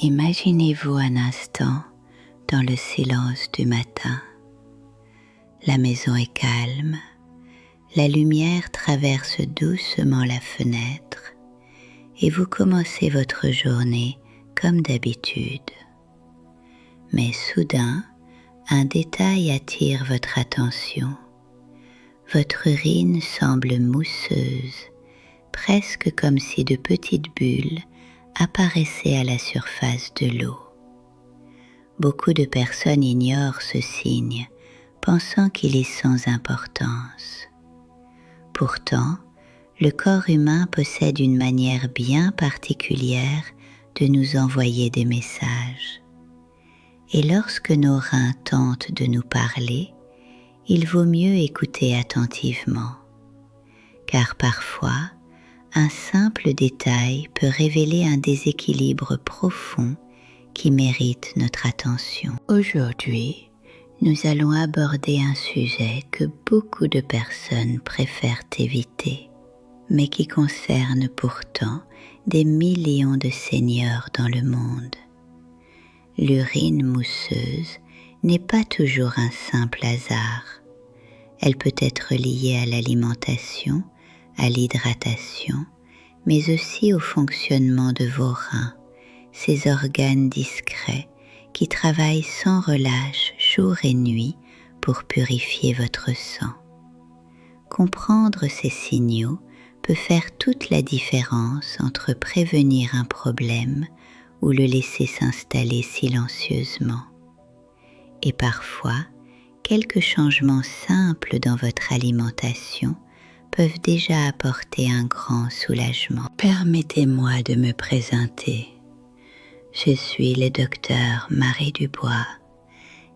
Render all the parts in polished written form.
Imaginez-vous un instant dans le silence du matin. La maison est calme, la lumière traverse doucement la fenêtre et vous commencez votre journée comme d'habitude. Mais soudain, un détail attire votre attention. Votre urine semble mousseuse, presque comme si de petites bulles apparaissaient à la surface de l'eau. Beaucoup de personnes ignorent ce signe, pensant qu'il est sans importance. Pourtant, le corps humain possède une manière bien particulière de nous envoyer des messages. Et lorsque nos reins tentent de nous parler, il vaut mieux écouter attentivement, car parfois, un simple détail peut révéler un déséquilibre profond qui mérite notre attention. Aujourd'hui, nous allons aborder un sujet que beaucoup de personnes préfèrent éviter, mais qui concerne pourtant des millions de seniors dans le monde. L'urine mousseuse n'est pas toujours un simple hasard. Elle peut être liée à l'alimentation, à l'hydratation, mais aussi au fonctionnement de vos reins, ces organes discrets qui travaillent sans relâche jour et nuit pour purifier votre sang. Comprendre ces signaux peut faire toute la différence entre prévenir un problème ou le laisser s'installer silencieusement. Et parfois, quelques changements simples dans votre alimentation peuvent déjà apporter un grand soulagement. Permettez-moi de me présenter. Je suis le docteur Marie Dubois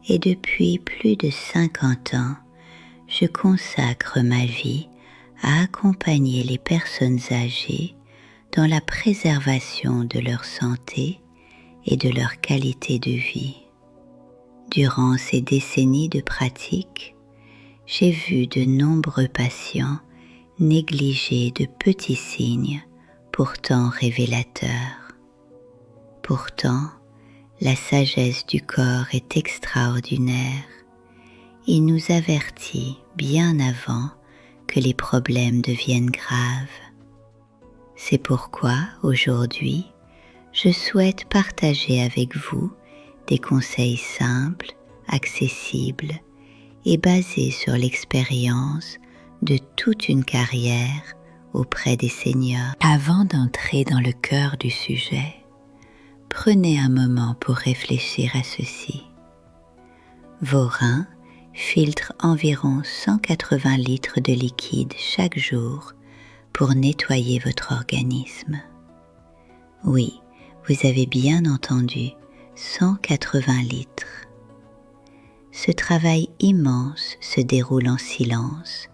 et depuis plus de 50 ans, je consacre ma vie à accompagner les personnes âgées dans la préservation de leur santé et de leur qualité de vie. Durant ces décennies de pratique, j'ai vu de nombreux patients négliger de petits signes pourtant révélateurs. Pourtant, la sagesse du corps est extraordinaire. Il nous avertit bien avant que les problèmes deviennent graves. C'est pourquoi, aujourd'hui, je souhaite partager avec vous des conseils simples, accessibles et basés sur l'expérience de toute une carrière auprès des seniors. Avant d'entrer dans le cœur du sujet, prenez un moment pour réfléchir à ceci. Vos reins filtrent environ 180 litres de liquide chaque jour pour nettoyer votre organisme. Oui, vous avez bien entendu, 180 litres. Ce travail immense se déroule en silence,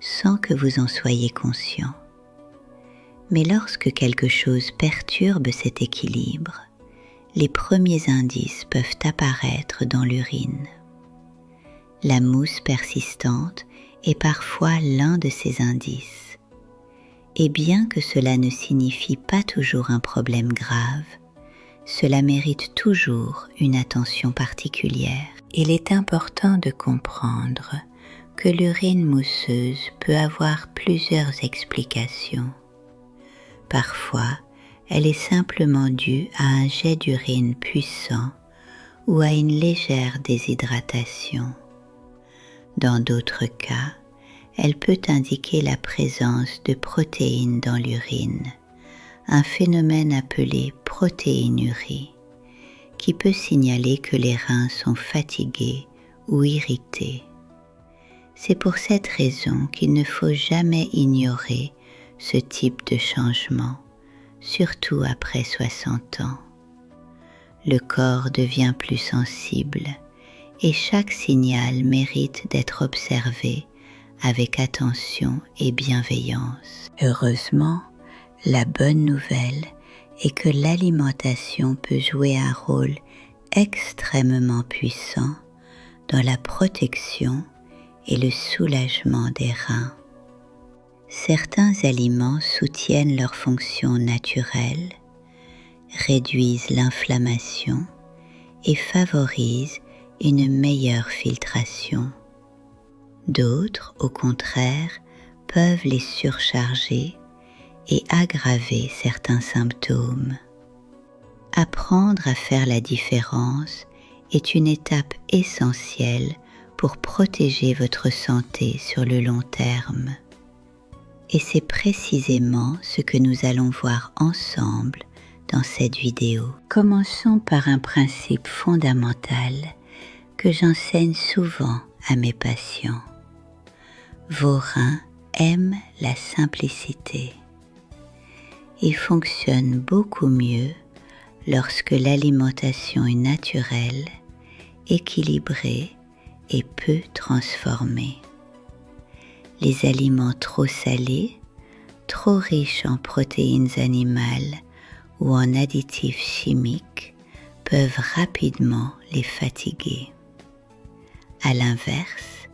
sans que vous en soyez conscient. Mais lorsque quelque chose perturbe cet équilibre, les premiers indices peuvent apparaître dans l'urine. La mousse persistante est parfois l'un de ces indices. Et bien que cela ne signifie pas toujours un problème grave, cela mérite toujours une attention particulière. Il est important de comprendre que l'urine mousseuse peut avoir plusieurs explications. Parfois, elle est simplement due à un jet d'urine puissant ou à une légère déshydratation. Dans d'autres cas, elle peut indiquer la présence de protéines dans l'urine, un phénomène appelé protéinurie, qui peut signaler que les reins sont fatigués ou irrités. C'est pour cette raison qu'il ne faut jamais ignorer ce type de changement, surtout après 60 ans. Le corps devient plus sensible et chaque signal mérite d'être observé avec attention et bienveillance. Heureusement, la bonne nouvelle est que l'alimentation peut jouer un rôle extrêmement puissant dans la protection et le soulagement des reins. Certains aliments soutiennent leur fonction naturelle, réduisent l'inflammation et favorisent une meilleure filtration. D'autres, au contraire, peuvent les surcharger et aggraver certains symptômes. Apprendre à faire la différence est une étape essentielle pour protéger votre santé sur le long terme. Et c'est précisément ce que nous allons voir ensemble dans cette vidéo. Commençons par un principe fondamental que j'enseigne souvent à mes patients. Vos reins aiment la simplicité et fonctionnent beaucoup mieux lorsque l'alimentation est naturelle, équilibrée et peu transformée. Les aliments trop salés, trop riches en protéines animales ou en additifs chimiques peuvent rapidement les fatiguer. À l'inverse,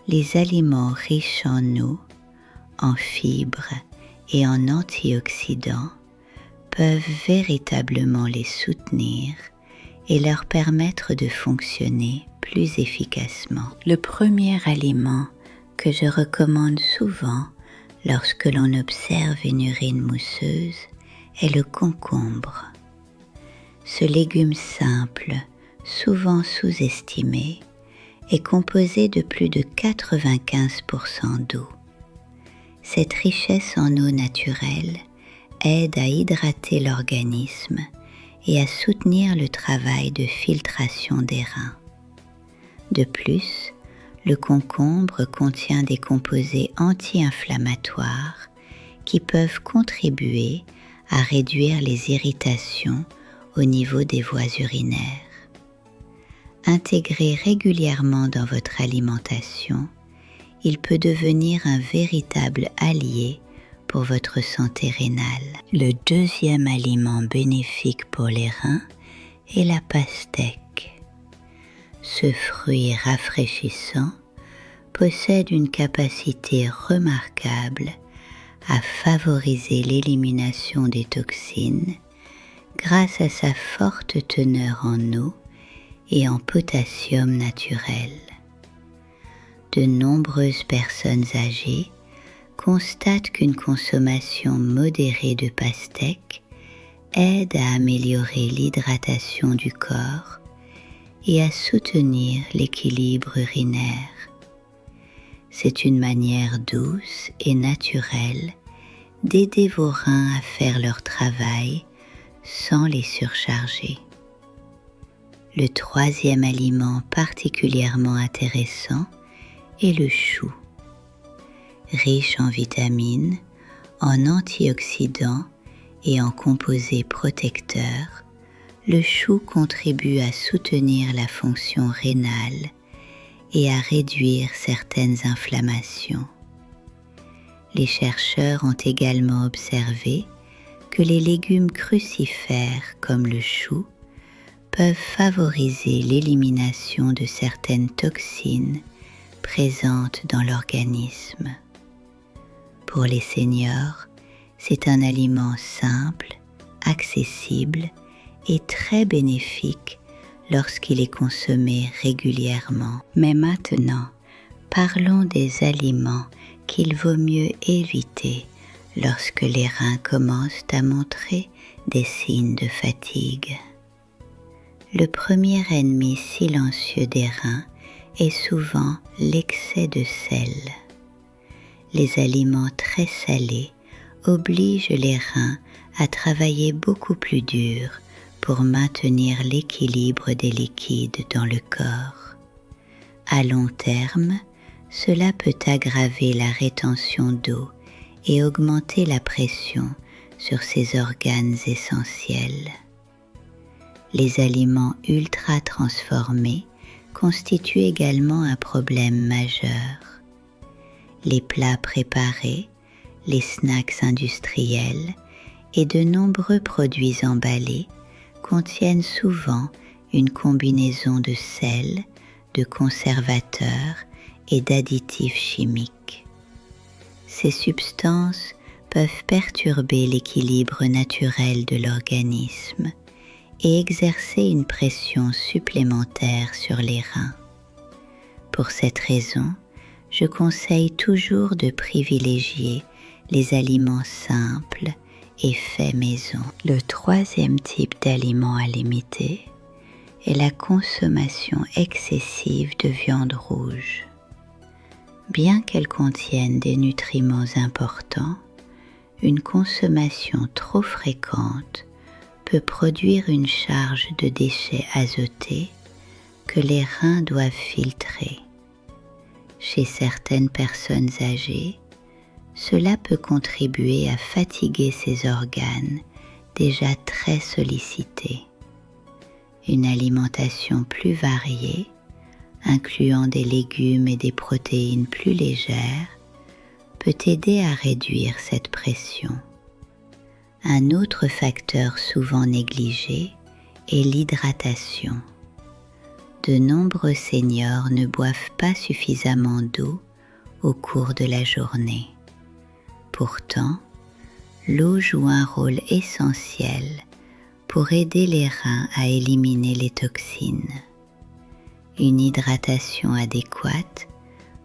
les aliments riches en eau, en fibres et en antioxydants peuvent véritablement les soutenir et leur permettre de fonctionner plus efficacement. Le premier aliment que je recommande souvent lorsque l'on observe une urine mousseuse est le concombre. Ce légume simple, souvent sous-estimé, est composé de plus de 95% d'eau. Cette richesse en eau naturelle aide à hydrater l'organisme et à soutenir le travail de filtration des reins. De plus, le concombre contient des composés anti-inflammatoires qui peuvent contribuer à réduire les irritations au niveau des voies urinaires. Intégré régulièrement dans votre alimentation, il peut devenir un véritable allié pour votre santé rénale. Le deuxième aliment bénéfique pour les reins est la pastèque. Ce fruit rafraîchissant possède une capacité remarquable à favoriser l'élimination des toxines grâce à sa forte teneur en eau et en potassium naturel. De nombreuses personnes âgées constatent qu'une consommation modérée de pastèque aide à améliorer l'hydratation du corps et à soutenir l'équilibre urinaire. C'est une manière douce et naturelle d'aider vos reins à faire leur travail sans les surcharger. Le troisième aliment particulièrement intéressant est le chou. Riche en vitamines, en antioxydants et en composés protecteurs, le chou contribue à soutenir la fonction rénale et à réduire certaines inflammations. Les chercheurs ont également observé que les légumes crucifères comme le chou peuvent favoriser l'élimination de certaines toxines présentes dans l'organisme. Pour les seniors, c'est un aliment simple, accessible et très bénéfique lorsqu'il est consommé régulièrement. Mais maintenant, parlons des aliments qu'il vaut mieux éviter lorsque les reins commencent à montrer des signes de fatigue. Le premier ennemi silencieux des reins est souvent l'excès de sel. Les aliments très salés obligent les reins à travailler beaucoup plus dur pour maintenir l'équilibre des liquides dans le corps. À long terme, cela peut aggraver la rétention d'eau et augmenter la pression sur ces organes essentiels. Les aliments ultra transformés constituent également un problème majeur. Les plats préparés, les snacks industriels et de nombreux produits emballés contiennent souvent une combinaison de sel, de conservateurs et d'additifs chimiques. Ces substances peuvent perturber l'équilibre naturel de l'organisme et exercer une pression supplémentaire sur les reins. Pour cette raison, je conseille toujours de privilégier les aliments simples et faits maison. Le troisième type d'aliments à limiter est la consommation excessive de viande rouge. Bien qu'elle contienne des nutriments importants, une consommation trop fréquente peut produire une charge de déchets azotés que les reins doivent filtrer. Chez certaines personnes âgées, cela peut contribuer à fatiguer ces organes déjà très sollicités. Une alimentation plus variée, incluant des légumes et des protéines plus légères, peut aider à réduire cette pression. Un autre facteur souvent négligé est l'hydratation. De nombreux seniors ne boivent pas suffisamment d'eau au cours de la journée. Pourtant, l'eau joue un rôle essentiel pour aider les reins à éliminer les toxines. Une hydratation adéquate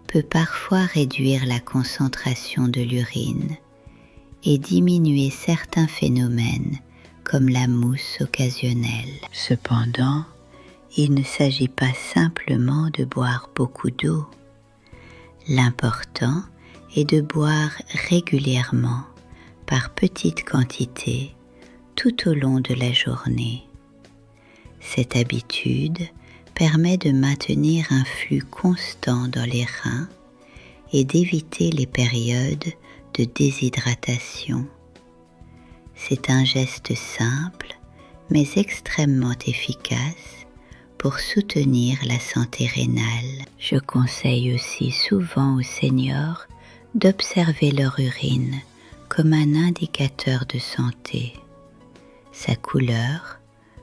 peut parfois réduire la concentration de l'urine et diminuer certains phénomènes comme la mousse occasionnelle. Cependant, il ne s'agit pas simplement de boire beaucoup d'eau. L'important est de boire régulièrement, par petites quantités, tout au long de la journée. Cette habitude permet de maintenir un flux constant dans les reins et d'éviter les périodes de déshydratation. C'est un geste simple, mais extrêmement efficace pour soutenir la santé rénale. Je conseille aussi souvent aux seniors d'observer leur urine comme un indicateur de santé. Sa couleur,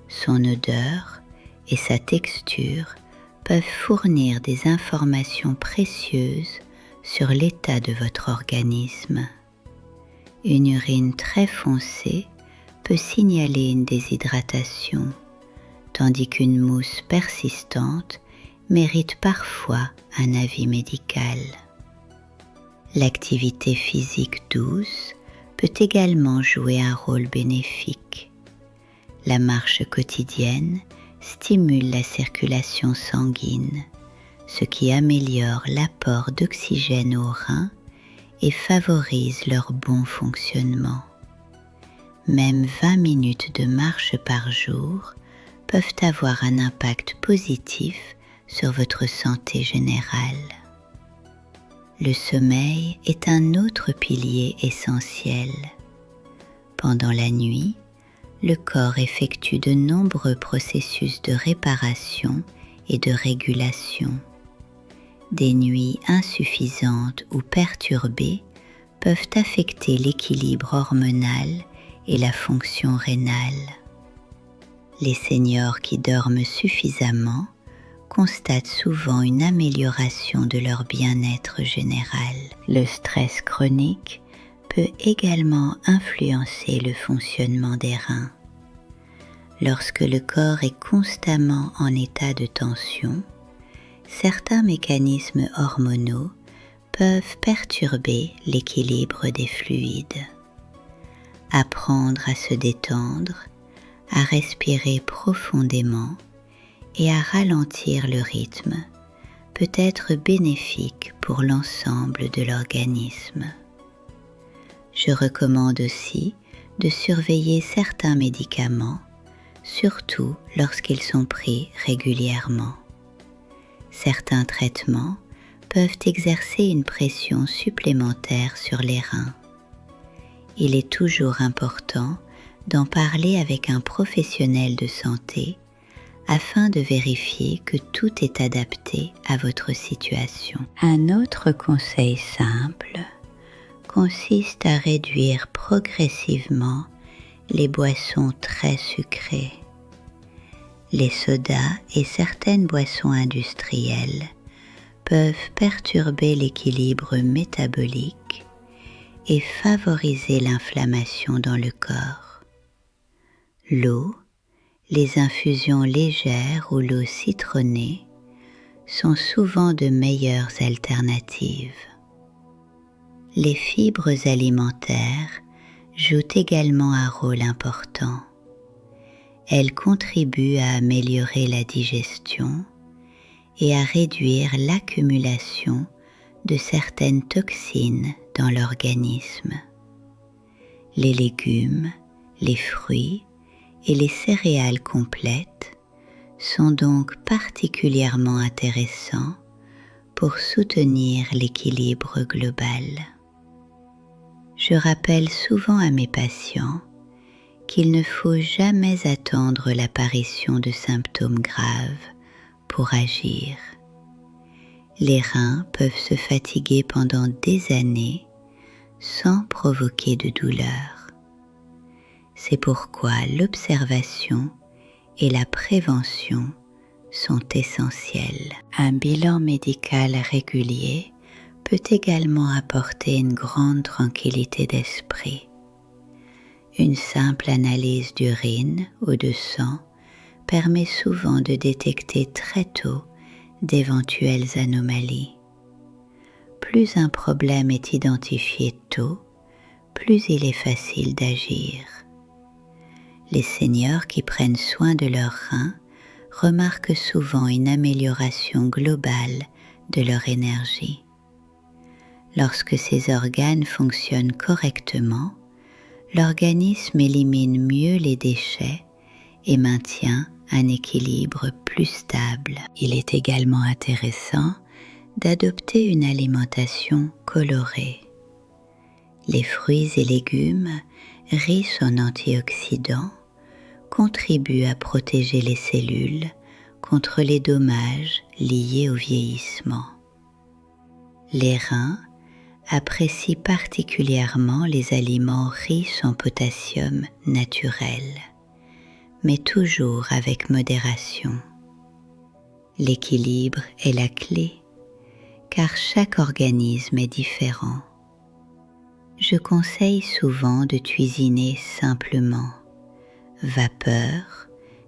son odeur et sa texture peuvent fournir des informations précieuses sur l'état de votre organisme. Une urine très foncée peut signaler une déshydratation, tandis qu'une mousse persistante mérite parfois un avis médical. L'activité physique douce peut également jouer un rôle bénéfique. La marche quotidienne stimule la circulation sanguine, ce qui améliore l'apport d'oxygène aux reins et favorise leur bon fonctionnement. Même 20 minutes de marche par jour peuvent avoir un impact positif sur votre santé générale. Le sommeil est un autre pilier essentiel. Pendant la nuit, le corps effectue de nombreux processus de réparation et de régulation. Des nuits insuffisantes ou perturbées peuvent affecter l'équilibre hormonal et la fonction rénale. Les seniors qui dorment suffisamment constatent souvent une amélioration de leur bien-être général. Le stress chronique peut également influencer le fonctionnement des reins. Lorsque le corps est constamment en état de tension, certains mécanismes hormonaux peuvent perturber l'équilibre des fluides. Apprendre à se détendre, à respirer profondément et à ralentir le rythme peut être bénéfique pour l'ensemble de l'organisme. Je recommande aussi de surveiller certains médicaments, surtout lorsqu'ils sont pris régulièrement. Certains traitements peuvent exercer une pression supplémentaire sur les reins. Il est toujours important d'en parler avec un professionnel de santé afin de vérifier que tout est adapté à votre situation. Un autre conseil simple consiste à réduire progressivement les boissons très sucrées. Les sodas et certaines boissons industrielles peuvent perturber l'équilibre métabolique et favoriser l'inflammation dans le corps. L'eau, les infusions légères ou l'eau citronnée sont souvent de meilleures alternatives. Les fibres alimentaires jouent également un rôle important. Elles contribuent à améliorer la digestion et à réduire l'accumulation de certaines toxines dans l'organisme. Les légumes, les fruits et les céréales complètes sont donc particulièrement intéressants pour soutenir l'équilibre global. Je rappelle souvent à mes patients qu'il ne faut jamais attendre l'apparition de symptômes graves pour agir. Les reins peuvent se fatiguer pendant des années sans provoquer de douleur. C'est pourquoi l'observation et la prévention sont essentielles. Un bilan médical régulier peut également apporter une grande tranquillité d'esprit. Une simple analyse d'urine ou de sang permet souvent de détecter très tôt d'éventuelles anomalies. Plus un problème est identifié tôt, plus il est facile d'agir. Les seniors qui prennent soin de leurs reins remarquent souvent une amélioration globale de leur énergie. Lorsque ces organes fonctionnent correctement, l'organisme élimine mieux les déchets et maintient un équilibre plus stable. Il est également intéressant d'adopter une alimentation colorée. Les fruits et légumes riches en antioxydants contribuent à protéger les cellules contre les dommages liés au vieillissement. Les reins apprécient particulièrement les aliments riches en potassium naturel, mais toujours avec modération. L'équilibre est la clé, car chaque organisme est différent. Je conseille souvent de cuisiner simplement, vapeur,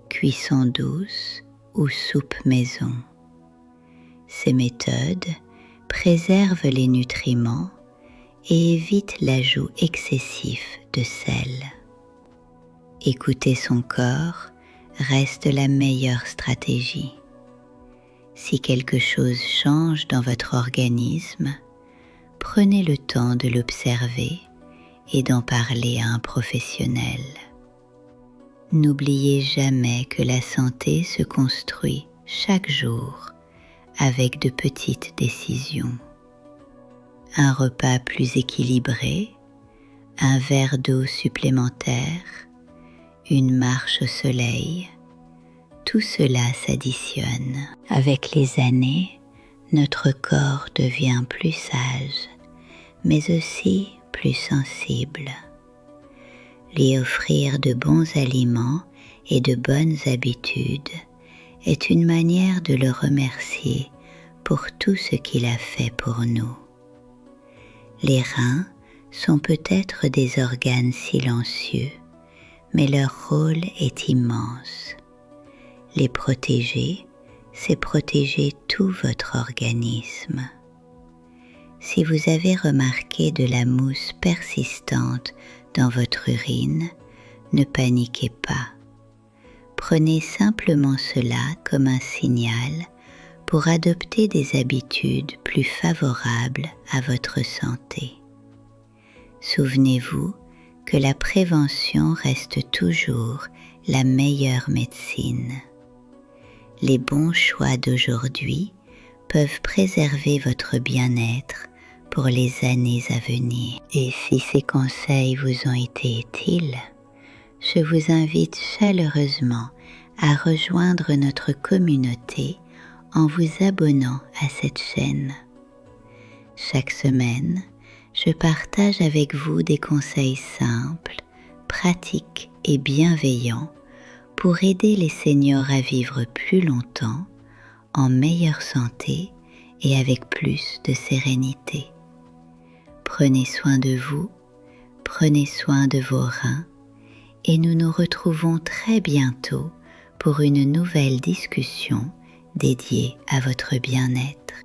cuisson douce ou soupe maison. Ces méthodes préservent les nutriments et évitent l'ajout excessif de sel. Écouter son corps reste la meilleure stratégie. Si quelque chose change dans votre organisme, prenez le temps de l'observer et d'en parler à un professionnel. N'oubliez jamais que la santé se construit chaque jour avec de petites décisions. Un repas plus équilibré, un verre d'eau supplémentaire, une marche au soleil, tout cela s'additionne. Avec les années, notre corps devient plus sage, mais aussi plus sensible. Lui offrir de bons aliments et de bonnes habitudes est une manière de le remercier pour tout ce qu'il a fait pour nous. Les reins sont peut-être des organes silencieux, mais leur rôle est immense. Les protéger, c'est protéger tout votre organisme. Si vous avez remarqué de la mousse persistante dans votre urine, ne paniquez pas. Prenez simplement cela comme un signal pour adopter des habitudes plus favorables à votre santé. Souvenez-vous que la prévention reste toujours la meilleure médecine. Les bons choix d'aujourd'hui peuvent préserver votre bien-être pour les années à venir. Et si ces conseils vous ont été utiles, je vous invite chaleureusement à rejoindre notre communauté en vous abonnant à cette chaîne. Chaque semaine, je partage avec vous des conseils simples, pratiques et bienveillants pour aider les seniors à vivre plus longtemps, en meilleure santé et avec plus de sérénité. Prenez soin de vous, prenez soin de vos reins et nous nous retrouvons très bientôt pour une nouvelle discussion dédiée à votre bien-être.